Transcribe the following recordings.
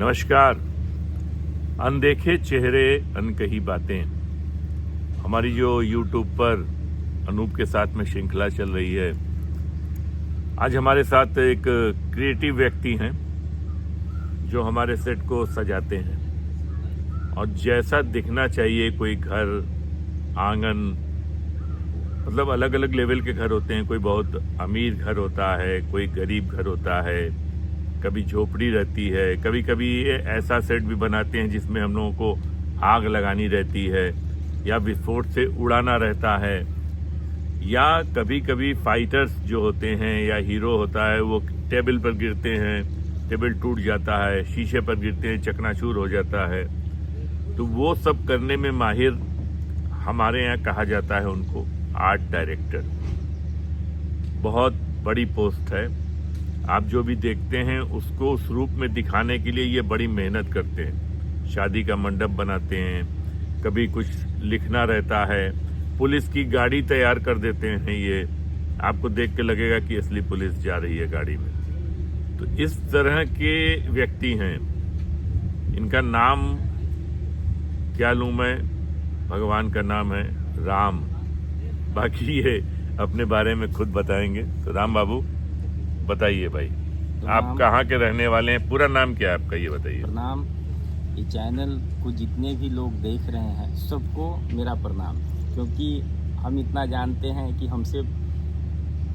नमस्कार। अनदेखे चेहरे अनकही बातें, हमारी जो YouTube पर अनूप के साथ में श्रृंखला चल रही है। आज हमारे साथ एक क्रिएटिव व्यक्ति हैं जो हमारे सेट को सजाते हैं और जैसा दिखना चाहिए कोई घर आंगन, मतलब अलग अलग लेवल के घर होते हैं। कोई बहुत अमीर घर होता है, कोई गरीब घर होता है, कभी झोपड़ी रहती है, कभी कभी ऐसा सेट भी बनाते हैं जिसमें हम लोगों को आग लगानी रहती है या विस्फोट से उड़ाना रहता है, या कभी कभी फाइटर्स जो होते हैं या हीरो होता है वो टेबल पर गिरते हैं, टेबल टूट जाता है, शीशे पर गिरते हैं, चकनाचूर हो जाता है। तो वो सब करने में माहिर हमारे यहाँ कहा जाता है उनको आर्ट डायरेक्टर। बहुत बड़ी पोस्ट है। आप जो भी देखते हैं उसको उस रूप में दिखाने के लिए ये बड़ी मेहनत करते हैं। शादी का मंडप बनाते हैं, कभी कुछ लिखना रहता है, पुलिस की गाड़ी तैयार कर देते हैं। ये आपको देख के लगेगा कि असली पुलिस जा रही है गाड़ी में। तो इस तरह के व्यक्ति हैं। इनका नाम क्या लूं मैं, भगवान का नाम है राम। बाकी ये अपने बारे में खुद बताएंगे। तो राम बाबू बताइए भाई, तो आप कहाँ के रहने वाले हैं? पूरा नाम क्या है आपका, ये बताइए। प्रणाम। ये चैनल को जितने भी लोग देख रहे हैं सबको मेरा प्रणाम, क्योंकि हम इतना जानते हैं कि हमसे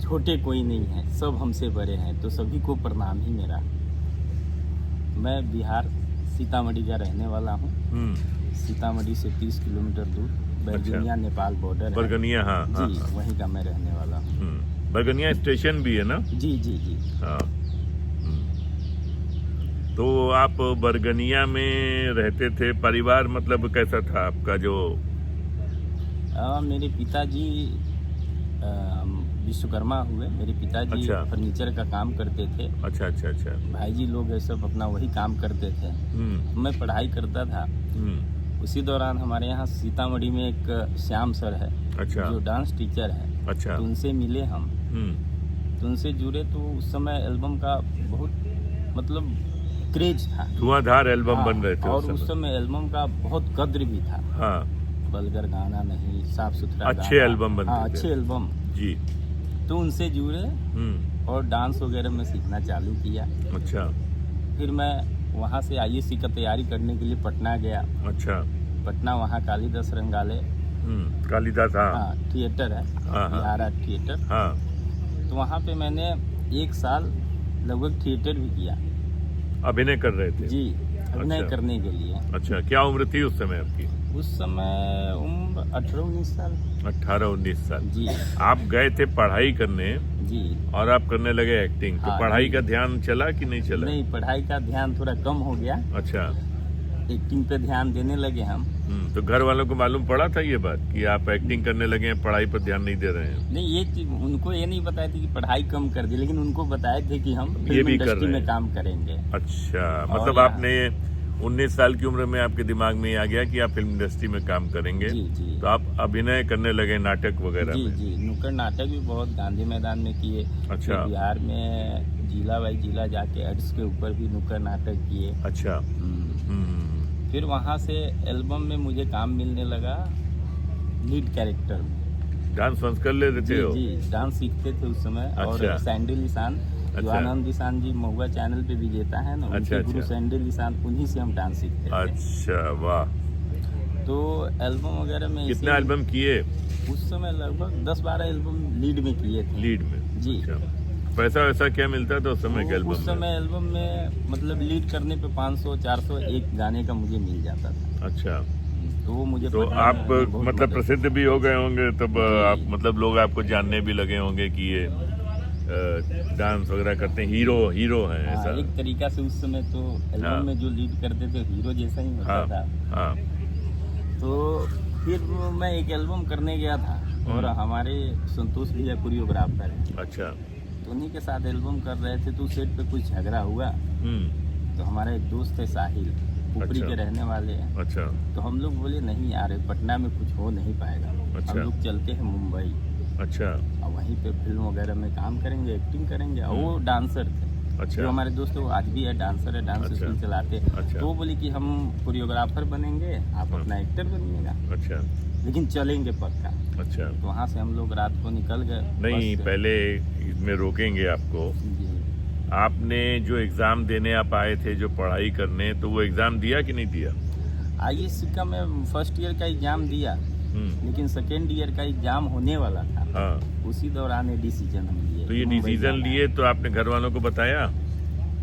छोटे कोई नहीं है, सब हमसे बड़े हैं। तो सभी को प्रणाम ही मेरा। मैं बिहार सीतामढ़ी का रहने वाला हूँ। सीतामढ़ी से 30 किलोमीटर दूर बरगनिया नेपाल बॉर्डर। बरगनिया, हाँ जी, हाँ। वहीं का मैं रहने वाला हूँ। बरगनिया स्टेशन भी है ना? जी जी जी, हाँ। तो आप बरगनिया में रहते थे, परिवार मतलब कैसा था आपका? जो मेरे पिताजी विश्वकर्मा हुए। मेरे पिताजी अच्छा। फर्नीचर का काम करते थे। अच्छा अच्छा अच्छा। भाई जी लोग है सब अपना वही काम करते थे। मैं पढ़ाई करता था। उसी दौरान हमारे यहाँ सीतामढ़ी में एक श्याम सर है, अच्छा, जो डांस टीचर है। अच्छा। तो उनसे मिले हम, तो उनसे जुड़े। तो उस समय एल्बम का बहुत मतलब क्रेज था, धुआंधार एल्बम हाँ, बन रहे थे और उस समय एल्बम का बहुत कद्र भी था। हाँ, बलगर गाना नहीं, साफ सुथरा अच्छे एल्बम बनते थे। अच्छे एल्बम जी। तो उनसे जुड़े और डांस वगैरह में सीखना चालू किया। अच्छा। फिर मैं वहाँ से ISC का तैयारी करने के लिए पटना गया। अच्छा। पटना वहाँ कालिदास रंगालय, कालिदास, हाँ, थिएटर है, हाँ, बिहार आर्ट थिएटर। हाँ। तो वहाँ पे मैंने 1 साल लगभग थिएटर भी किया। अभिनय कर रहे थे? जी, अभिनय अच्छा। करने के लिए। अच्छा, क्या उम्र थी उस समय आपकी? उस समय उम्र 18-19 साल। 18-19 साल। जी। आप गए थे पढ़ाई करने जी, और आप करने लगे एक्टिंग। तो हाँ, पढ़ाई का ध्यान चला कि नहीं चला? नहीं, पढ़ाई का ध्यान थोड़ा कम हो गया। अच्छा। एक्टिंग पे ध्यान देने लगे हम। तो घर वालों को मालूम पड़ा था ये बात कि आप एक्टिंग करने लगे हैं, पढ़ाई पर ध्यान नहीं दे रहे हैं? नहीं, ये चीज उनको ये नहीं बताए थे कि पढ़ाई कम कर दी, लेकिन उनको बताए थे कि हम ये फिल्म भी कर इंडस्ट्री रहे में हैं। काम करेंगे। अच्छा, मतलब आपने 19 साल की उम्र में आपके दिमाग में आ गया कि आप फिल्म इंडस्ट्री में काम करेंगे। जी जी। तो आप अभिनय करने लगे नाटक वगैरह जी में? जी, नुक्कड़ नाटक भी बहुत गांधी मैदान में किए। अच्छा। फिर बिहार में जिला बाई जिला जाके एड्स के ऊपर भी नुक्कड़ नाटक किए। अच्छा। फिर वहाँ से एल्बम में मुझे काम मिलने लगा लीड कैरेक्टर में। डांस वांस कर लेते हो? जी, डांस सीखते थे उस समय। अच्छा। और सैंडल ईशान, जो आनंद ईशान जी महुआ चैनल पे विजेता है ना, अच्छा, उनके गुरु अच्छा। सैंडल ईशान, उन्हीं से हम डांस सीखते थे। अच्छा, वाह। तो एल्बम वगैरह में कितना एल्बम किए उस समय? लगभग 10-12 एल्बम लीड में किए थे। लीड में? जी। अच्छा। पैसा वैसा क्या मिलता था उस समय के एल्बम में? उस समय एल्बम में मतलब लीड करने पे 500-400 एक गाने का मुझे मिल जाता था। अच्छा। तो वो मुझे तो आप मतलब प्रसिद्ध भी हो गए होंगे तब? आप मतलब लोग आपको जानने भी लगे होंगे कि ये डांस वगैरह करते हैं, हीरो हैं ऐसा? एक तरीका से उस समय तो एल्बम में जो लीड करते थे हीरो जैसा ही होता था। हाँ। तो फिर मैं एक एल्बम करने गया था और हमारे संतोष भैया कोरियोग्राफर है। अच्छा। तो उन्हीं के साथ एल्बम कर रहे थे। तो सेट पे कुछ झगड़ा हुआ। तो हमारा एक दोस्त है साहिल, ऊपरी के रहने वाले हैं। अच्छा। तो हम लोग बोले नहीं यार, पटना में कुछ हो नहीं पाएगा। अच्छा। हम लोग चलते हैं मुंबई। अच्छा। और वहीं पे फिल्म वगैरह में काम करेंगे, एक्टिंग करेंगे। और वो डांसर थे। अच्छा। जो हमारे दोस्त है वो आज भी है, डांसर है, डांस अच्छा। स्कूल चलाते हैं। अच्छा। तो वो बोले कि हम कोरियोग्राफर बनेंगे, आप अपना एक्टर बनिएगा, अच्छा लेकिन चलेंगे पक्का। अच्छा। तो वहाँ से हम लोग रात को निकल गए नहीं, बस से। पहले इसमें रोकेंगे आपको। जी। आपने जो एग्ज़ाम देने आप आए थे, जो पढ़ाई करने, तो वो एग्ज़ाम दिया कि नहीं दिया? IAS का मैं फर्स्ट ईयर का एग्जाम दिया, हम्म। लेकिन सेकेंड ईयर का एग्जाम होने वाला था। हाँ। उसी दौरान ये डिसीजन हम लिए। तो ये मुंबई डिसीजन जाना है। लिए तो आपने घर वालों को बताया?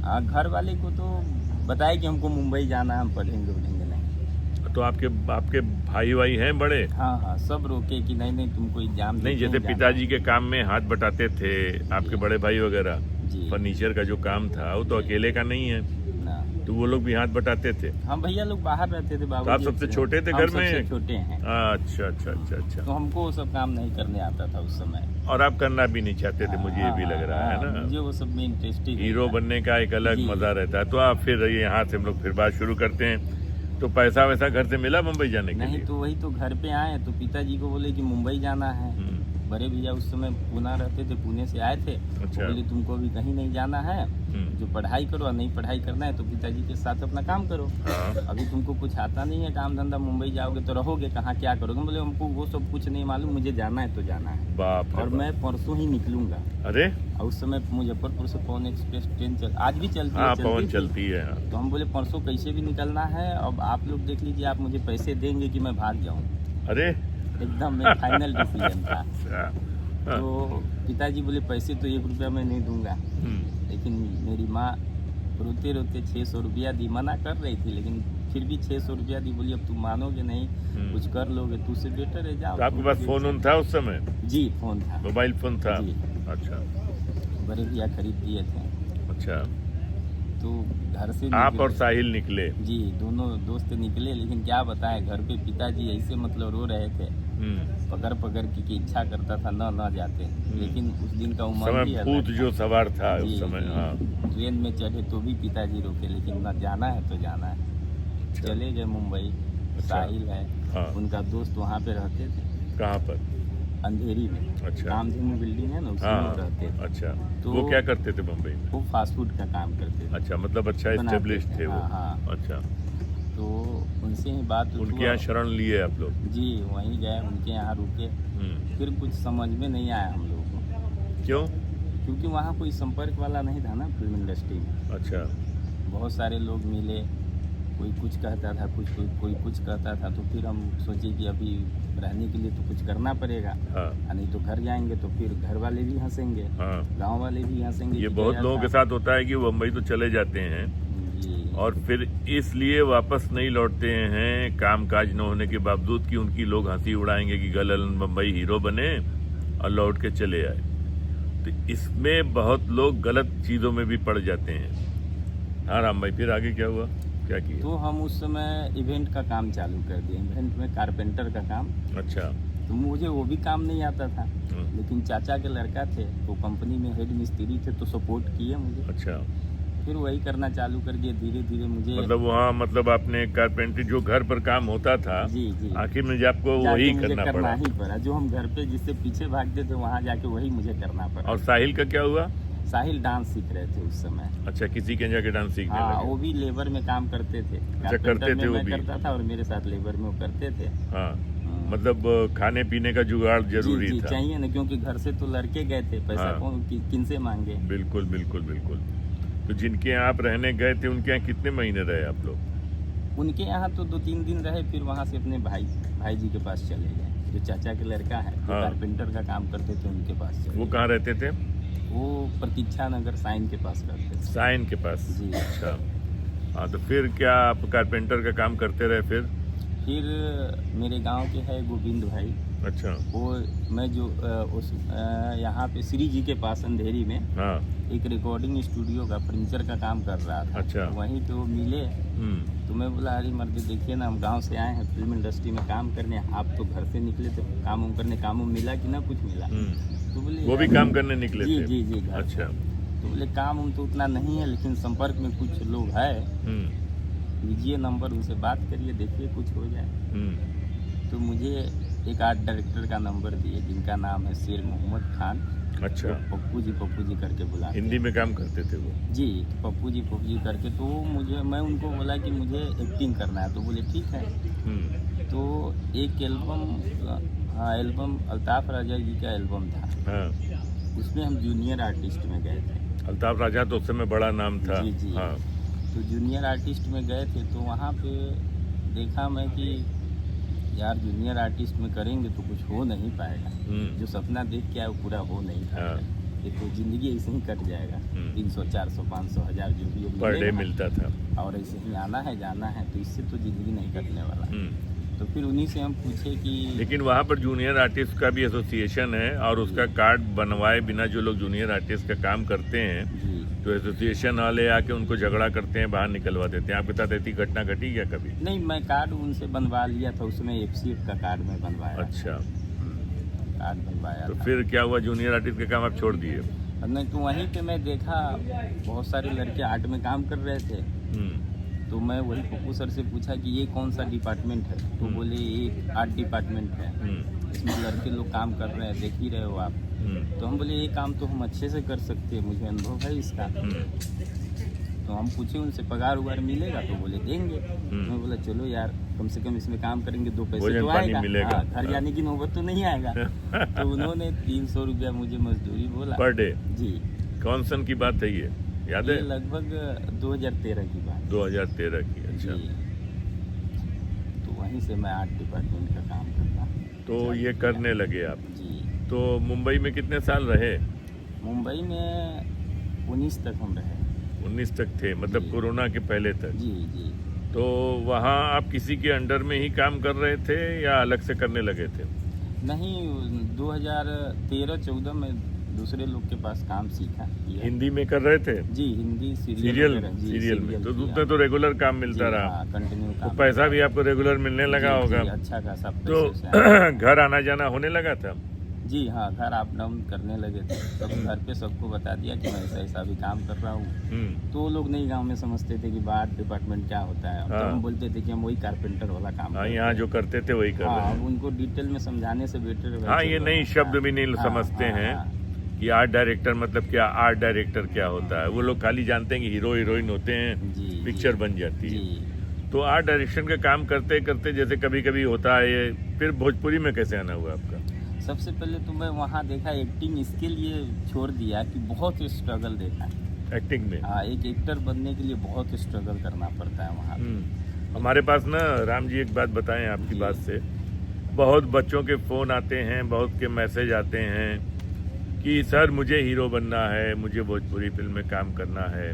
हाँ, घर वाले को तो बताया कि हमको मुंबई जाना है, हम पढ़ेंगे उढ़ेंगे नहीं। तो आपके आपके भाई हैं बड़े? हाँ हाँ, सब रोके कि नहीं नहीं, तुमको एग्जाम नहीं, देके जैसे ही जाना पिताजी है। के काम में हाथ बटाते थे आपके बड़े भाई वगैरह, जी फर्नीचर का जो काम था वो तो अकेले का नहीं है, ना। तो वो लोग भी हाथ बटाते थे। हाँ, भैया लोग बाहर रहते थे, बाबू। तो आप सबसे छोटे थे घर में? सबसे छोटे हैं। अच्छा अच्छा अच्छा अच्छा। तो हमको वो सब काम नहीं करने आता था उस समय। और आप करना भी नहीं चाहते थे, मुझे ये भी लग रहा है हाँ, मुझे ना। वो सब में इंटरेस्ट ही नहीं हीरो था। बनने का एक अलग जी। मजा रहता है। तो आप फिर यहाँ से हम लोग फिर बात शुरू करते हैं। तो पैसा वैसा घर से मिला मुंबई जाने के नहीं, लिए? तो वही तो घर पे आए तो पिताजी को बोले कि मुंबई जाना है। हम्म। बड़े भैया उस समय पूना रहते थे, पुणे से आए थे। अच्छा। बोले तुमको अभी कहीं नहीं जाना है, जो पढ़ाई करो, और नहीं पढ़ाई करना है तो पिताजी के साथ अपना काम करो। हाँ। अभी तुमको कुछ आता नहीं है काम धंधा, मुंबई जाओगे तो रहोगे कहाँ, क्या करोगे? बोले हमको वो सब कुछ नहीं मालूम, मुझे जाना है तो जाना है। बाप रे और बाप। मैं परसों ही निकलूंगा। अरे और उस समय मुजफ्फरपुर से पवन एक्सप्रेस ट्रेन आज भी चलती हाँ, है, पवन थी। चलती है। हाँ। तो हम बोले परसों कैसे भी निकलना है, अब आप लोग देख लीजिए, आप मुझे पैसे देंगे कि मैं भाग जाऊँ। अरे एकदम मेरा फाइनल डिसीजन था। अच्छा। तो पिताजी बोले पैसे तो 1 रुपया मैं नहीं दूंगा, लेकिन मेरी माँ रोते रोते 600 रुपया दी, मना कर रही थी लेकिन फिर भी 600 रुपया दी। बोली अब तुम मानोगे नहीं, कुछ कर लोगे तो उससे बेटर है जाओ। तो आपके पास फोन उन था उस समय? जी, फोन था, मोबाइल फोन था? जी। अच्छा बड़े भैया खरीद दिए थे। अच्छा। तो घर से आप निकले। और साहिल निकले? जी, दोनों दोस्त निकले, लेकिन क्या बताएं घर पे पिताजी ऐसे मतलब रो रहे थे, पकड़ पकड़ के कि इच्छा करता था न जाते, लेकिन उस दिन का उम्र भी समय अलग भूत था। जो सवार था उस जी, समय। जी। हाँ। ट्रेन में चढ़े तो भी पिताजी रोके, लेकिन ना जाना है तो जाना है। अच्छा। चले गए मुंबई। अच्छा। साहिल है, हाँ। उनका दोस्त वहाँ पे रहते थे, कहाँ पर? अंधेरी में। अच्छा। कामधेनु बिल्डिंग है ना, उसी हाँ में रहते थे। अच्छा। तो वो क्या करते थे मुंबई में? वो फास्ट फूड का काम करते थे। अच्छा, मतलब अच्छा बनाते एस्टेब्लिश थे वो। हाँ, हाँ। अच्छा। तो उनसे ही बात उनके हुआ। यहाँ शरण लिए आप लोग? जी, वहीं गए, उनके यहाँ रुके। फिर कुछ समझ में नहीं आया हम लोग को। क्यों? क्योंकि वहाँ कोई संपर्क वाला नहीं था ना फिल्म इंडस्ट्री में। अच्छा। बहुत सारे लोग मिले, कोई कुछ कहता था, कोई कुछ कहता था। तो फिर हम सोचे कि अभी रहने के लिए तो कुछ करना पड़ेगा, हाँ नहीं तो घर जाएंगे तो फिर घर वाले भी हंसेंगे, हाँ। गांव वाले भी हंसेंगे। ये कि बहुत गया लोगों था। के साथ होता है कि वो मुंबई तो चले जाते हैं जी। और फिर इसलिए वापस नहीं लौटते हैं, काम काज न होने के बावजूद कि उनकी लोग हंसी उड़ाएंगे कि गलन मुंबई हीरो बने और लौट के चले आए। तो इसमें बहुत लोग गलत चीज़ों में भी पड़ जाते हैं। हाँ राम भाई, फिर आगे क्या हुआ, क्या किया? तो हम उस समय इवेंट का काम चालू कर दिए, इवेंट में कारपेंटर का काम। अच्छा। तो मुझे वो भी काम नहीं आता था, लेकिन चाचा के लड़का थे तो कंपनी में हेड मिस्त्री थे, तो सपोर्ट किए मुझे। अच्छा। फिर वही करना चालू कर दिए, धीरे धीरे मुझे। मतलब वहाँ मतलब आपने कारपेंटर जो घर पर काम होता था, जी जी, आखिर में आपको जाके वही मुझे करना पड़ा। ही पड़ा। जो हम घर पे जिससे पीछे भागते थे, वहाँ जाके वही मुझे करना पड़ा। और साहिल का क्या हुआ? साहिल डांस सीख रहे थे उस समय। अच्छा, किसी के जाके डांस सीखने हाँ, लगे? वो भी लेबर में काम करते थे। करते कारपेंटर में थे वो मैं भी? करता था और मेरे साथ लेबर में वो करते थे। हाँ, मतलब खाने पीने का जुगाड़ जरूरी जी, था। चाहिए ना, क्योंकि घर से तो लड़के गए थे, पैसा हाँ। कौन किन से मांगे। बिल्कुल बिल्कुल बिल्कुल। तो जिनके यहाँ आप रहने गए थे उनके यहाँ कितने महीने रहे आप लोग? उनके यहाँ तो 2-3 दिन रहे, फिर वहाँ से अपने भाई जी के पास चले गए। जो चाचा के लड़का है, जो हाँ। कारपेंटर का काम करते थे, उनके पास चले वो गए। कहाँ रहते थे? वो प्रतीक्षा नगर साइन के पास रहते थे। साइन के पास? जी। अच्छा। हाँ, तो फिर क्या आप कारपेंटर का काम करते रहे फिर मेरे गांव के है गोविंद भाई। अच्छा। वो मैं जो यहाँ पे श्री जी के पास अंधेरी में हाँ। एक रिकॉर्डिंग स्टूडियो का फर्नीचर का काम कर रहा था। अच्छा। वहीं पे वो मिले। तो मैं बोला, अरे मर्द देखिए ना, हम गांव से आए हैं फिल्म इंडस्ट्री में काम करने, आप तो घर से निकले थे काम उम करने, काम उम मिला कि ना कुछ मिला? तो बोले वो भी काम करने निकले जी थे? जी जी, घर। अच्छा। तो बोले काम उम तो उतना नहीं है, लेकिन संपर्क में कुछ लोग है, लीजिए नंबर, उनसे बात करिए, देखिए कुछ हो जाए। तो मुझे एक आर्ट डायरेक्टर का नंबर दिए, जिनका नाम है शेर मोहम्मद खान। अच्छा, तो पप्पू जी करके बुलाते हिंदी में काम करते थे वो। जी। तो पप्पू जी करके, तो मैं उनको बोला कि मुझे एक्टिंग करना है, तो बोले ठीक है। तो एक एल्बम अल्ताफ राजा जी का एल्बम था, हाँ, उसमें हम जूनियर आर्टिस्ट में गए थे। अल्ताफ राजा तो उस समय बड़ा नाम था। जी जी। हाँ, तो जूनियर आर्टिस्ट में गए थे, तो वहाँ पे देखा मैं कि यार जूनियर आर्टिस्ट में करेंगे तो कुछ हो नहीं पाएगा, जो सपना देख के आए वो पूरा हो नहीं पाएगा। ये तो ज़िंदगी ऐसे ही कट जाएगा, 300 400 500 हज़ार जो भी पर डे मिलता था। और ऐसे ही आना है जाना है, तो इससे तो ज़िंदगी नहीं कटने वाला। तो फिर उन्हीं से हम पूछे कि लेकिन वहाँ पर जूनियर आर्टिस्ट का भी एसोसिएशन है, और उसका कार्ड बनवाए बिना जो लोग जूनियर आर्टिस्ट का काम करते हैं, जी तो एसोसिएशन वाले आके उनको झगड़ा करते हैं, बाहर निकलवा देते हैं। आपके साथ ऐसी घटना घटी क्या कभी? नहीं, मैं कार्ड उनसे बनवा लिया था, उसमें FCF का कार्ड में बनवाया। अच्छा, कार्ड बनवाया तो था। फिर क्या हुआ, जूनियर आर्टिस्ट का काम आप छोड़ दिए? नहीं, तो वहीं पे मैं देखा बहुत सारे लड़के आर्ट में काम कर रहे थे, तो मैं वही पप्पू सर से पूछा कि ये कौन सा डिपार्टमेंट है, तो बोले ये आर्ट डिपार्टमेंट है, इसमें लड़के लोग काम कर रहे हैं, देख ही रहे हो आप। तो हम बोले ये काम तो हम अच्छे से कर सकते हैं, मुझे अनुभव है इसका। तो हम पूछे उनसे पगार उगार मिलेगा, तो बोले देंगे। मैं बोला चलो यार, कम से कम इसमें काम करेंगे 2 पैसे भोजन तो पानी आएगा, मिलेगा। हाँ, घर जाने की नौबत तो नहीं आएगा। तो उन्होंने 300 रुपया मुझे मजदूरी बोला पर डे। जी। कौन सन की बात है ये, याद ये है? लगभग 2013 की बात 2013 की। अच्छा, जी। तो वहीं से मैं आर्ट डिपार्टमेंट का काम करता। तो ये करने लगे आप। जी। तो मुंबई में कितने साल रहे? मुंबई में 19 तक हम रहे। 19 तक थे, मतलब जी। कोरोना के पहले तक। जी जी। तो वहाँ आप किसी के अंडर में ही काम कर रहे थे या अलग से करने लगे थे? नहीं, 2013-14 में दूसरे लोग के पास काम सीखा किया। हिंदी में कर रहे थे? जी, हिंदी सीरियल सीरियल में तो उसमें तो रेगुलर काम मिलता रहा, कंटिन्यू तो काम। पैसा भी आपको रेगुलर मिलने लगा जी, होगा। जी, अच्छा खासा तो पैसे से आया। घर आना जाना होने लगा था? जी हाँ, घर अप डाउन करने लगे थे, तब घर पे सबको बता दिया कि मैं ऐसा ऐसा भी काम कर रहा हूँ। तो वो लोग नहीं गांव में समझते थे कि बाहर डिपार्टमेंट क्या होता है। तो हम बोलते थे कि हम वही कारपेंटर वाला काम हाँ, यहाँ जो करते थे वही कर रहे हाँ, हैं। अब उनको डिटेल में समझाने से बेटर। हाँ, ये नई शब्द भी नहीं समझते हैं कि आर्ट डायरेक्टर मतलब क्या, आर्ट डायरेक्टर क्या होता है। वो लोग खाली जानते हैं कि हीरो हीरोइन होते हैं, जी, पिक्चर बन जाती है। जी। तो आर्ट डायरेक्शन का काम करते करते जैसे कभी कभी होता है ये, फिर भोजपुरी में कैसे आना हुआ आपका? सबसे पहले तो मैं वहाँ देखा एक्टिंग इसके लिए छोड़ दिया कि बहुत स्ट्रगल देखा एक्टिंग में। हाँ, एक एक्टर बनने के लिए बहुत स्ट्रगल करना पड़ता है वहाँ। हमारे पास ना राम जी एक बात बताएं आपकी बात से, बहुत बच्चों के फ़ोन आते हैं, बहुत के मैसेज आते हैं कि सर मुझे हीरो बनना है, मुझे भोजपुरी फिल्म में काम करना है।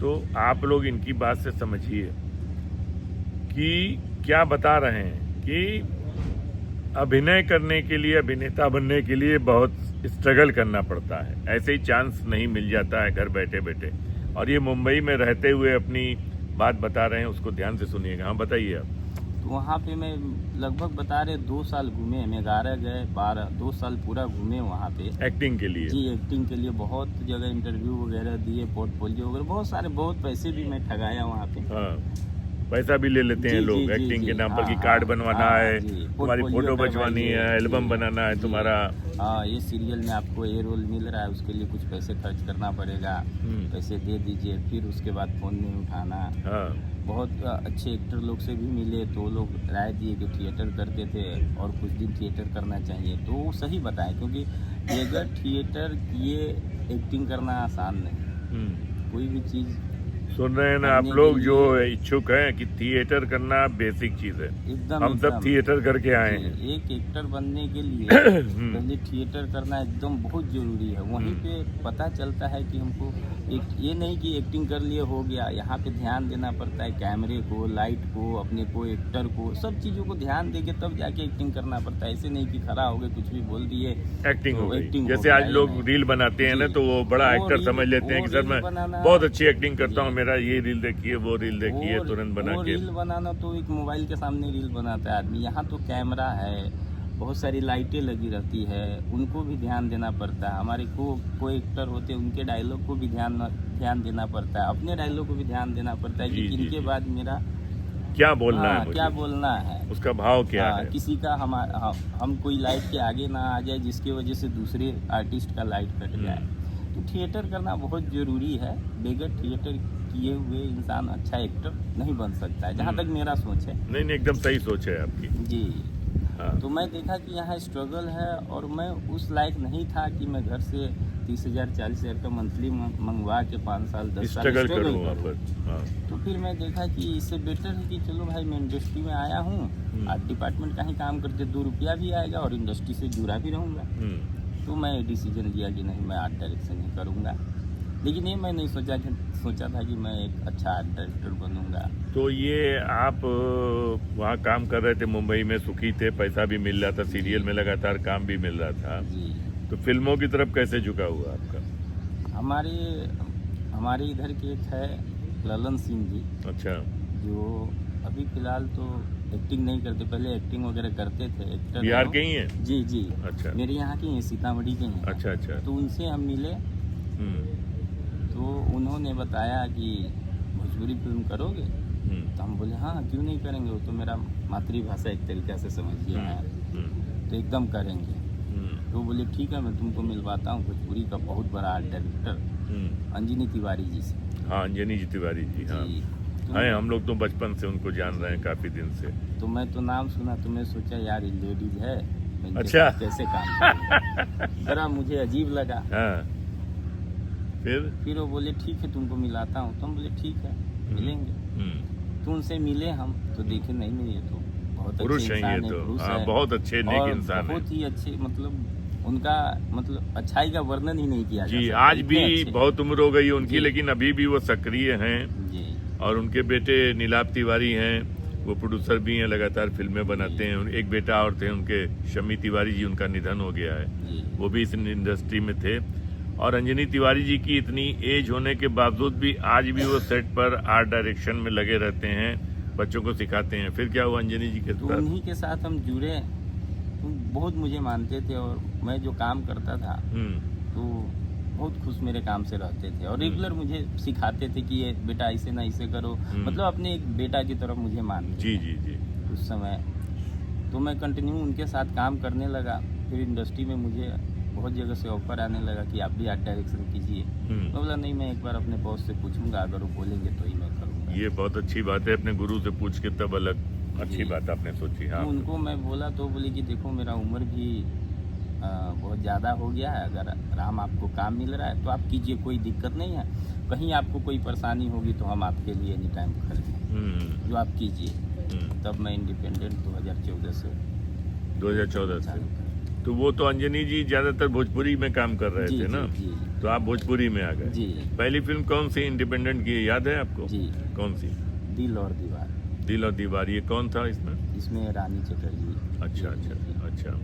तो आप लोग इनकी बात से समझिए कि क्या बता रहे हैं कि अभिनय करने के लिए, अभिनेता बनने के लिए बहुत स्ट्रगल करना पड़ता है, ऐसे ही चांस नहीं मिल जाता है घर बैठे बैठे। और ये मुंबई में रहते हुए अपनी बात बता रहे हैं, उसको ध्यान से सुनिएगा। हाँ, बताइए आप। तो वहाँ पे मैं लगभग बता रहे 2 साल घूमे, मैं 11 गए 12, 2 साल पूरा घूमे वहाँ पे एक्टिंग के लिए? जी, एक्टिंग के लिए बहुत जगह इंटरव्यू वगैरह दिए, पोर्टफोलियो वगैरह बहुत पैसे भी मैं ठगाया वहाँ पे। हाँ, पैसा भी ले लेते हैं लोग एक्टिंग के नाम पर कि कार्ड बनवाना है, तुम्हारी फोटो बचवानी है, एल्बम बनाना है तुम्हारा। हाँ, ये सीरियल में आपको ये रोल मिल रहा है, उसके लिए कुछ पैसे खर्च करना पड़ेगा, पैसे दे दीजिए, फिर उसके बाद फ़ोन नहीं उठाना। हाँ, बहुत अच्छे एक्टर लोग से भी मिले, तो लोग राय दिए कि थिएटर करते थे और कुछ दिन थिएटर करना चाहिए, तो वो सही बताएं, क्योंकि बगैर थिएटर किए एक्टिंग करना आसान नहीं। कोई भी चीज़ सुन रहे हैं ना आप लोग जो इच्छुक हैं कि थिएटर करना बेसिक चीज है, हम सब थिएटर करके आए हैं। एक एक्टर बनने के लिए पहले थिएटर करना एकदम बहुत जरूरी है। वहीं पे पता चलता है कि हमको ये नहीं कि एक्टिंग कर लिए हो गया, यहाँ पे ध्यान देना पड़ता है कैमरे को, लाइट को, अपने को, एक्टर को, सब चीज़ों को ध्यान देके तब जाके एक्टिंग करना पड़ता है। ऐसे नहीं कि खड़ा हो गए कुछ भी बोल दिए एक्टिंग हो गई। जैसे आज लोग रील बनाते हैं ना, तो वो बड़ा एक्टर समझ लेते हैं कि सर मैं बहुत अच्छी एक्टिंग करता हूँ, मेरा ये रील देखिए, वो रील देखिए, तुरंत बना के। रील बनाना तो एक मोबाइल के सामने रील बनाता है आदमी, यहाँ तो कैमरा है, बहुत सारी लाइटें लगी रहती है, उनको भी ध्यान देना पड़ता है। हमारे कोई एक्टर होते हैं, उनके डायलॉग को भी ध्यान देना पड़ता है, अपने डायलॉग को भी ध्यान देना पड़ता है कि इनके बाद मेरा क्या बोलना है हाँ, मुझे, क्या बोलना है। उसका भाव क्या हाँ, है। किसी का हम कोई लाइट के आगे ना आ जाए जिसकी वजह से दूसरे आर्टिस्ट का लाइट कट जाए। तो थिएटर करना बहुत ज़रूरी है। बगैर थिएटर किए हुए इंसान अच्छा एक्टर नहीं बन सकता है, जहाँ तक मेरा सोच है। नहीं नहीं, एकदम सही सोच है आपकी। जी। हाँ। तो मैं देखा कि यहाँ स्ट्रगल है और मैं उस लायक नहीं था कि मैं घर से 30,000 40,000 का मंथली मंगवा के 5 साल 10 साल स्ट्रगल स्ट्रगल करूँ वहाँ करूँ। पर। हाँ। तो फिर मैं देखा कि इससे बेटर है कि चलो भाई, मैं इंडस्ट्री में आया हूँ, आर्ट डिपार्टमेंट का ही काम करते 2 रुपया भी आएगा और इंडस्ट्री से जुड़ा भी रहूँगा। तो मैं डिसीजन लिया कि नहीं, मैं आर्ट डायरेक्शन ही करूँगा। लेकिन ये मैं नहीं सोचा था कि मैं एक अच्छा आर्ट डायरेक्टर बनूँगा। तो ये आप वहाँ काम कर रहे थे मुंबई में, सुखी थे, पैसा भी मिल रहा था, सीरियल में लगातार काम भी मिल रहा था, जी। तो फिल्मों की तरफ कैसे झुका हुआ आपका। हमारे इधर के एक है ललन सिंह जी, अच्छा। जो अभी फिलहाल तो एक्टिंग नहीं करते, पहले एक्टिंग वगैरह करते थे। एक्टर बिहार के ही हैं। जी जी। अच्छा। मेरे यहाँ के हैं, सीतामढ़ी के हैं। अच्छा अच्छा। तो उनसे हम मिले, हम्म। तो उन्होंने बताया कि भोजपुरी फिल्म करोगे। तो हम बोले हाँ, क्यों नहीं करेंगे, वो तो मेरा मातृभाषा एक तरीक़ा से समझिए है, तो एकदम करेंगे। तो बोले ठीक है, मैं तुमको मिलवाता हूँ भोजपुरी का बहुत बड़ा आर्ट डायरेक्टर अंजनी तिवारी जी से। हाँ, अंजनी जी तिवारी जी। हाँ तो हैं, हम लोग तो बचपन से उनको जान रहे हैं, काफी दिन से। तो मैं तो नाम सुना तो मैं सोचा यार, ये लेडीज है, मैं इनके अच्छा। साथ कैसे काम करूँगा। जरा मुझे अजीब लगा। हाँ। फिर वो बोले ठीक है, तुमको मिलाता हूँ। तो हम बोले ठीक है, मिलेंगे। तो उनसे मिले हम, तो देखे नहीं, ये तो बहुत पुरुष अच्छे हैं, ये इंसान है, तो पुरुष हाँ, है, बहुत अच्छे नेक और इंसान है। बहुत ही अच्छे, मतलब उनका मतलब अच्छाई का वर्णन ही नहीं किया जा जी। सकता, आज इतने भी अच्छे। बहुत उम्र हो गई उनकी, जी। लेकिन अभी भी वो सक्रिय हैं। जी और उनके बेटे नीलाभ तिवारी हैं, वो प्रोड्यूसर भी हैं, लगातार फिल्में बनाते हैं। एक बेटा और थे उनके, शमी तिवारी जी, उनका निधन हो गया है, जी। वो भी इस इंडस्ट्री में थे। और अंजनी तिवारी जी की इतनी एज होने के बावजूद भी आज भी वो सेट पर आर्ट डायरेक्शन में लगे रहते हैं, बच्चों को सिखाते हैं। फिर क्या हुआ अंजनी जी के तो साथ? उन्हीं के साथ हम जुड़े, तो बहुत मुझे मानते थे, और मैं जो काम करता था तो बहुत खुश मेरे काम से रहते थे, और रेगुलर मुझे सिखाते थे कि ये बेटा ऐसे ना ऐसे करो, मतलब अपने एक बेटा की तरफ मुझे मानते जी थे जी जी। उस समय। तो मैं कंटिन्यू उनके साथ काम करने लगा। फिर इंडस्ट्री में मुझे बहुत जगह से ऑफर आने लगा कि आप भी आर्ट डायरेक्शन कीजिए। मैं बोला नहीं, मैं एक बार अपने बॉस से पूछूंगा, अगर वो बोलेंगे तो ही मैं करूँगा। ये बहुत अच्छी बात है, अपने गुरु से पूछ के तब अलग अच्छी जी। बात आपने सोची। हाँ। तो उनको मैं बोला तो बोले कि देखो, मेरा उम्र भी बहुत ज़्यादा हो गया है, अगर राम आपको काम मिल रहा है तो आप कीजिए, कोई दिक्कत नहीं है। कहीं आपको कोई परेशानी होगी तो हम आपके लिए एनी टाइम खड़े हैं, जो आप कीजिए। तब मैं इंडिपेंडेंट 2014 से 2014 से। तो वो तो अंजनी जी ज्यादातर भोजपुरी में काम कर रहे थे ना, जी तो आप भोजपुरी में आ गए। जी। पहली फिल्म कौन सी इंडिपेंडेंट की, याद है आपको? जी। कौन सी? दिल और दीवार। दिल और दीवार। ये कौन था इसमें? इसमें रानी चटर्जी। अच्छा अच्छा अच्छा।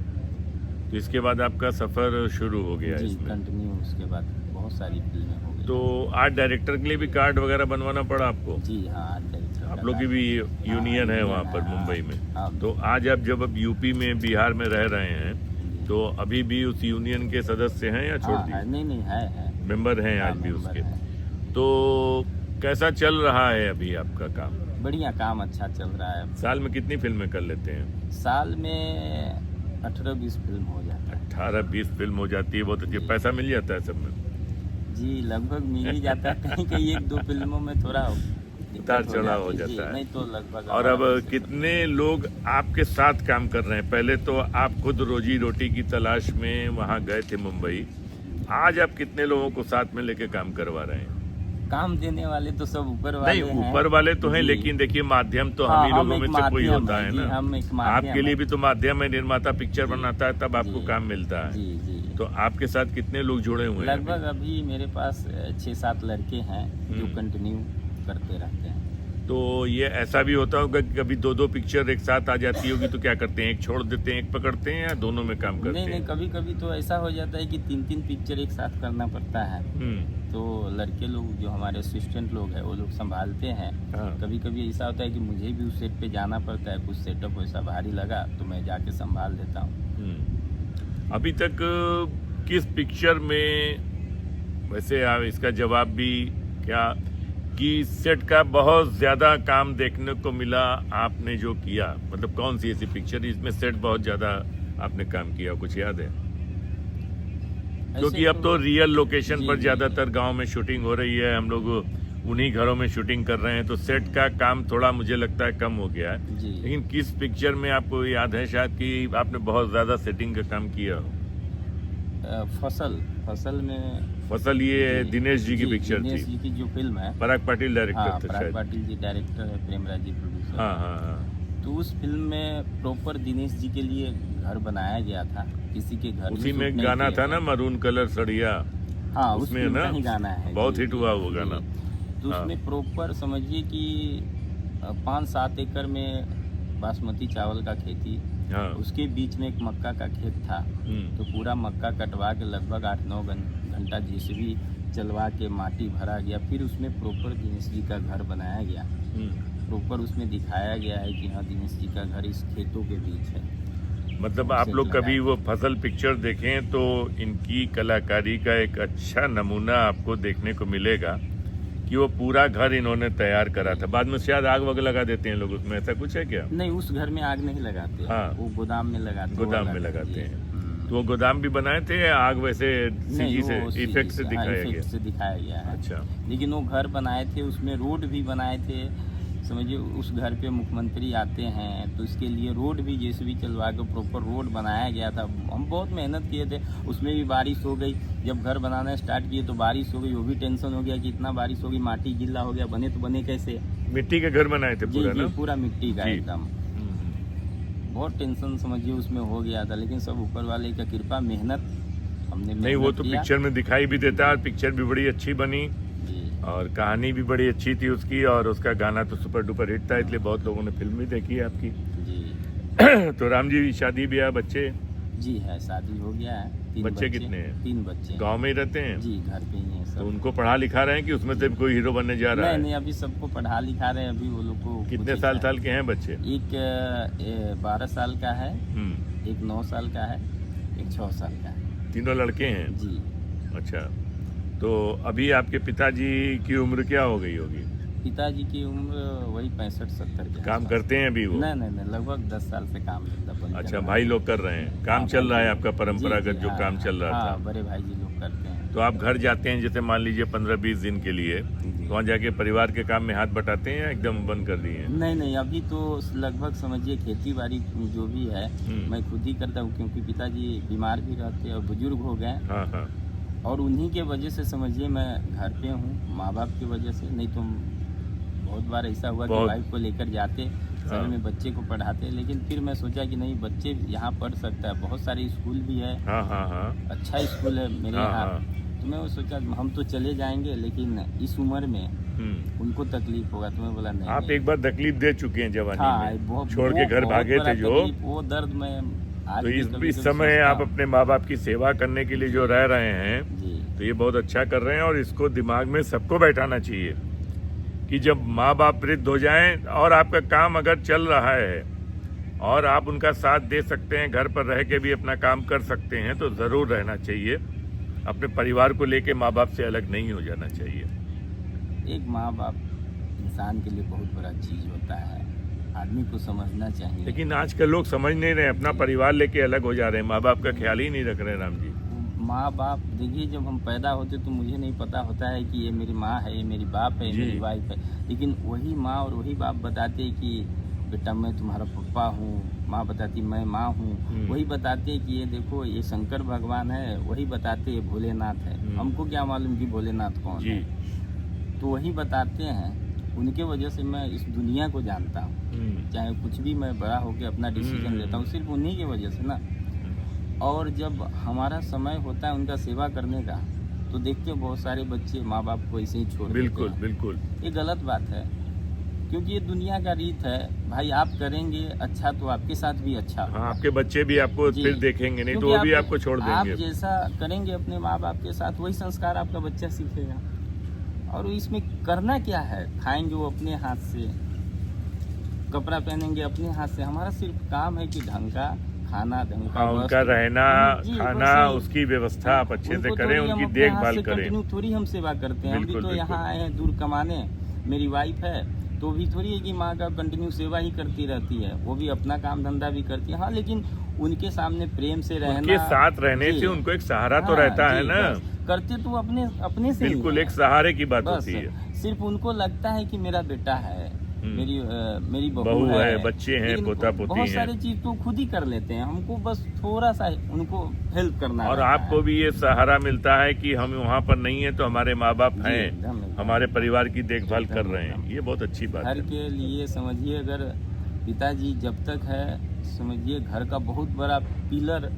तो इसके बाद आपका सफर शुरू हो गया जी, इसमें। कंटिन्यू उसके बाद बहुत सारी फिल्में हो गई। तो आर्ट डायरेक्टर के लिए भी कार्ड वगैरह बनवाना पड़ा आपको? जी हाँ, आर्ट डायरेक्टर आप लोग की भी यूनियन है वहाँ पर मुंबई में। तो आज आप जब अब यूपी में, बिहार में रह रहे हैं, तो अभी भी उस यूनियन के सदस्य हैं या छोड़ दिए? नहीं है। मेंबर हैं आज भी उसके। तो कैसा चल रहा है अभी आपका काम? बढ़िया काम, अच्छा चल रहा है। साल में कितनी फिल्में कर लेते हैं? साल में 18-20 फिल्म हो जाता है। 18-20 फिल्म हो जाती है, बहुत अच्छी। पैसा मिल जाता है सब में? जी, लगभग मिल ही जाता है। कहीं कहीं 1-2 फिल्मों में थोड़ा उतार चढ़ाव हो जाता है। नहीं तो लगभग। और अब कितने लोग आपके साथ काम कर रहे हैं? पहले तो आप खुद रोजी रोटी की तलाश में वहाँ गए थे मुंबई, आज आप कितने लोगों को साथ में लेके काम करवा रहे हैं? काम देने वाले तो सब ऊपर वाले नहीं, हैं। ऊपर वाले तो हैं, लेकिन देखिए माध्यम तो हम ही लोगों में से कोई होता है ना। हम एक माध्यम आपके लिए भी तो माध्यम है, निर्माता पिक्चर बनाता है तब आपको काम मिलता है। जी जी। तो आपके साथ कितने लोग जुड़े हुए हैं? लगभग अभी मेरे पास 6-7 लड़के हैं जो कंटिन्यू करते रहते हैं। तो ये ऐसा भी होता होगा कि कभी 2-2 पिक्चर एक साथ आ जाती होगी, तो क्या करते हैं, एक छोड़ देते हैं, एक पकड़ते हैं, या दोनों में काम करते हैं? नहीं, कभी कभी तो ऐसा हो जाता है कि 3-3 पिक्चर एक साथ करना पड़ता है। तो लड़के लोग जो हमारे असिस्टेंट लोग हैं वो लोग संभालते हैं। हाँ। कभी कभी ऐसा होता है कि मुझे भी उस सेट पे जाना पड़ता है, कुछ सेटअप वैसा भारी लगा तो मैं जाके संभाल देता हूँ। अभी तक किस पिक्चर में, वैसे इसका जवाब भी कि सेट का बहुत ज्यादा काम देखने को मिला आपने जो किया, मतलब कौन सी ऐसी पिक्चर इसमें सेट बहुत ज्यादा आपने काम किया, कुछ याद है? क्योंकि अब तो रियल लोकेशन पर ज्यादातर गांव में शूटिंग हो रही है, हम लोग उन्हीं घरों में शूटिंग कर रहे हैं, तो सेट का काम थोड़ा मुझे लगता है कम हो गया है। लेकिन किस पिक्चर में आपको याद है शायद कि आपने बहुत ज्यादा सेटिंग का काम किया हो? फसल में फसल ये दिनेश जी की पिक्चर थी। दिनेश जी की जो फिल्म है, पराग पाटिल डायरेक्टर थे पराग शायद। पाटिल जी डायरेक्टर है, प्रेमराज जी प्रोड्यूसर। हाँ। तो उस फिल्म में प्रॉपर दिनेश जी के लिए घर बनाया गया था, किसी के घर उसी में गाना था ना, मरून कलर सड़िया। हाँ, उसमें ना ही गाना है, बहुत हिट हुआ वो गाना। तो उसमें प्रॉपर समझिए कि 5-7 एकड़ में बासमती चावल का खेती, उसके बीच में एक मक्का का खेत था। तो पूरा मक्का कटवा के लगभग 8-9 घंटा जेसीबी चलवा के माटी भरा गया, फिर उसमें प्रॉपर दिनेश जी का घर बनाया गया। प्रॉपर उसमें दिखाया गया है कि हाँ, दिनेश जी का घर इस खेतों के बीच है। मतलब आप लोग कभी वो फसल पिक्चर देखें तो इनकी कलाकारी का एक अच्छा नमूना आपको देखने को मिलेगा कि वो पूरा घर इन्होंने तैयार करा था। बाद में शायद आग वगैरह लगा देते हैं लोग उसमें, ऐसा कुछ है क्या? नहीं, उस घर में आग नहीं लगाते। हाँ, वो गोदाम में लगाते हैं। तो वो गोदाम भी बनाए थे या आग वैसे सीजी से इफेक्ट से दिखाया गया है। अच्छा। लेकिन वो घर बनाए थे, उसमें रोड भी बनाए थे। समझिए उस घर पे मुख्यमंत्री आते हैं तो इसके लिए रोड भी जेसीबी चलवा के प्रॉपर रोड बनाया गया था। हम बहुत मेहनत किए थे, उसमें भी बारिश हो गई। जब घर बनाना स्टार्ट किए तो बारिश हो गई, वो भी टेंशन हो गया कि इतना बारिश हो गई, माटी गीला हो गया, बने तो बने कैसे। मिट्टी के घर बनाए थे पूरा ना? पूरा मिट्टी का एकदम। बहुत टेंशन समझिए उसमें हो गया था, लेकिन सब ऊपर वाले का कृपा, मेहनत हमने नहीं, वो तो पिक्चर में दिखाई भी देता है। पिक्चर भी बड़ी अच्छी बनी और कहानी भी बड़ी अच्छी थी उसकी, और उसका गाना तो सुपर डुपर हिट था, इसलिए बहुत लोगों ने फिल्म भी देखी है आपकी जी। तो राम जी शादी ब्याह बच्चे? जी है, शादी हो गया है। 3 बच्चे कितने हैं? 3 बच्चे। गांव में ही रहते हैं? जी, घर पे ही हैं सब। तो उनको पढ़ा लिखा रहे हैं कि उसमें से कोई हीरो बनने जा रहा है? नहीं, अभी सबको पढ़ा लिखा रहे हैं। अभी वो लोग को कितने साल के हैं बच्चे? एक 12 साल का है, एक 9 साल का है, एक 6 साल का है। तीनों लड़के हैं जी। अच्छा, तो अभी आपके पिताजी की उम्र क्या हो गई होगी? पिताजी की उम्र वही 65-70 के। काम करते हैं अभी वो? नहीं, लगभग 10 साल से काम करता। अच्छा, भाई लोग कर रहे हैं काम? चल रहा है आपका परंपरागत जो काम चल रहा था? बड़े भाई जी लोग करते हैं। तो आप घर जाते हैं जैसे मान लीजिए 15-20 दिन के लिए, तो वहाँ जाके परिवार के काम में हाथ बटाते हैं या एकदम बंद कर दिए हैं? नहीं, अभी तो लगभग समझिए खेती बाड़ी जो भी है मैं खुद ही करता हूँ, क्योंकि पिताजी बीमार भी रहते हैं और बुजुर्ग हो गए। हाँ। और उन्हीं के वजह से समझिए मैं घर पे हूँ, माँ बाप की वजह से। नहीं तो बहुत बार ऐसा हुआ कि वाइफ को लेकर जाते शहर में, बच्चे को पढ़ाते, लेकिन फिर मैं सोचा कि नहीं, बच्चे यहाँ पढ़ सकता है, बहुत सारे स्कूल भी है। हाँ। अच्छा स्कूल है मेरे यहाँ। तो मैं सोचा हम तो चले जाएंगे, लेकिन इस उम्र में उनको तकलीफ होगा। तो मैं बोला नहीं। आप एक बार तकलीफ दे चुके हैं जवानी में, छोड़ के घर भागे थे जो, वो दर्द में तो इस समय आप अपने माँ बाप की सेवा करने के लिए जो रह रहे हैं, तो ये बहुत अच्छा कर रहे हैं। और इसको दिमाग में सबको बैठाना चाहिए कि जब माँ बाप वृद्ध हो जाएं और आपका काम अगर चल रहा है और आप उनका साथ दे सकते हैं, घर पर रह के भी अपना काम कर सकते हैं, तो जरूर रहना चाहिए। अपने परिवार को लेके माँ बाप से अलग नहीं हो जाना चाहिए। एक माँ बाप इंसान के लिए बहुत बड़ा चीज होता है, आदमी को समझना चाहिए। लेकिन आजकल लोग समझ नहीं रहे, अपना परिवार लेके अलग हो जा रहे हैं, माँ बाप का ख्याल ही नहीं रख रहे। राम जी, माँ बाप देखिए, जब हम पैदा होते तो मुझे नहीं पता होता है कि ये मेरी माँ है, ये मेरी बाप है, मेरी वाइफ है, लेकिन वही माँ और वही बाप बताते हैं कि बेटा मैं तुम्हारा पप्पा हूँ, माँ बताती मैं माँ हूँ। वही बताते हैं कि ये देखो ये शंकर भगवान है, वही बताते हैं भोलेनाथ है। हमको क्या मालूम कि भोलेनाथ कौन है, तो वही बताते हैं। उनके वजह से मैं इस दुनिया को जानता हूँ, चाहे कुछ भी मैं बड़ा होकर अपना डिसीजन लेता हूँ, सिर्फ उन्हीं की वजह से ना। और जब हमारा समय होता है उनका सेवा करने का, तो देखते हैं बहुत सारे बच्चे माँ बाप को ऐसे ही छोड़ देते हैं। बिल्कुल ये गलत बात है, क्योंकि ये दुनिया का रीत है भाई। आप करेंगे अच्छा तो आपके साथ भी अच्छा होगा। आपके बच्चे भी आपको फिर देखेंगे, नहीं तो वो भी आपको छोड़ देंगे। आप जैसा करेंगे अपने माँ बाप के साथ, वही संस्कार आपका बच्चा सीखेगा। और इसमें करना क्या है, खाएंगे वो अपने हाथ से, कपड़ा पहनेंगे अपने हाथ से। हमारा सिर्फ काम है कि ढंग का खाना, ढंग का उनका रहना, खाना, उसकी व्यवस्था आप अच्छे से करें, उनकी देखभाल करें। थोड़ी हम सेवा करते हैं। हम भी तो यहाँ आए हैं दूर कमाने, मेरी वाइफ है तो भी थोड़ी है कि माँ का कंटिन्यू सेवा ही करती रहती है, वो भी अपना काम धंधा भी करती है। हाँ, लेकिन उनके सामने प्रेम से रहना, उनके साथ रहने जी, से उनको एक सहारा तो हाँ, रहता है जी, ना। बस। करते तो अपने से ही बिल्कुल है। एक सहारे की बात बस होती है। सिर्फ उनको लगता है कि मेरा बेटा है, मेरी बहू बहू है, बच्चे हैं, लेकिन पोता पोती बहुत हैं। सारी चीज तो खुद ही कर लेते हैं, हमको बस थोड़ा सा उनको हेल्प करना और रहता आपको है। भी ये सहारा मिलता है कि हम वहाँ पर नहीं है तो हमारे माँ बाप जी, हैं, धन्यवाद। हमारे परिवार की देखभाल कर एकदम, रहे हैं। एकदम। ये बहुत अच्छी बात घर है। के लिए समझिए, अगर पिताजी जब तक है, समझिए घर का बहुत बड़ा पिलर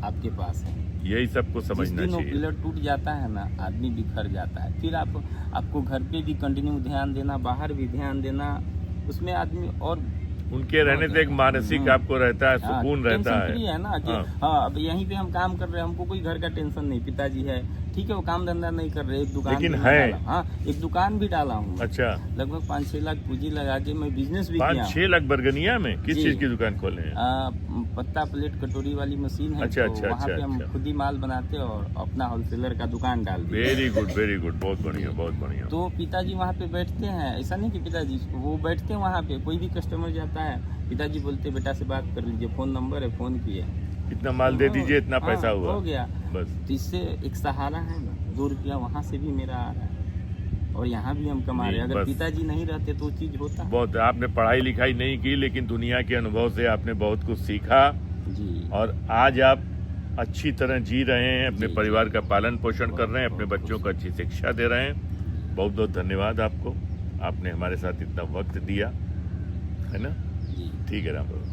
आपके पास है। यही सबको जिस समझना दिन वो चाहिए। पिलर टूट जाता है ना, आदमी बिखर जाता है। फिर आपको घर पे भी कंटिन्यू ध्यान देना, बाहर भी ध्यान देना, उसमें आदमी और उनके रहने से एक मानसिक आपको रहता है, हाँ, सुकून रहता टेंशन है। फ्री है ना कि हाँ, अब यहीं पे हम काम कर रहे हैं, हमको कोई घर का टेंशन नहीं। पिताजी है, ठीक है, वो काम धंधा नहीं कर रहे, एक दुकान लेकिन भी है। डाला। हाँ, एक दुकान भी डाला हूँ। अच्छा, लगभग 5-6 लाख पूंजी लगा के मैं बिजनेस भी किया। 5-6 लाख बरगनिया में किस जी। चीज की दुकान खोले हैं? पत्ता प्लेट कटोरी वाली मशीन है। अच्छा, तो अच्छा, वहाँ पे हम अच्छा। खुद ही माल बनाते और अपना होलसेलर का दुकान डाल दिए। वेरी गुड, वेरी गुड, बहुत बढ़िया, बहुत बढ़िया। तो पिताजी वहाँ पे बैठते हैं, ऐसा नहीं कि पिताजी, वो बैठते हैं वहाँ पे, कोई भी कस्टमर जाता है, पिताजी बोलते बेटा से बात कर लीजिए, फोन नंबर है, फोन किए, इतना माल दे दीजिए, इतना हाँ, पैसा हुआ, हो गया। बस। तो इससे एक सहारा है ना, 2 रुपया वहाँ से भी मेरा आ रहा है और यहाँ भी हम कमा रहे हैं। अगर बस। पिताजी नहीं रहते तो चीज होता। बहुत, आपने पढ़ाई लिखाई नहीं की लेकिन दुनिया के अनुभव से आपने बहुत कुछ सीखा जी, और आज आप अच्छी तरह जी रहे हैं, अपने जी, परिवार का पालन पोषण कर रहे हैं, अपने बच्चों को अच्छी शिक्षा दे रहे हैं। बहुत बहुत धन्यवाद आपको, आपने हमारे साथ इतना वक्त दिया, है ना। जी। ठीक है राम बाबू।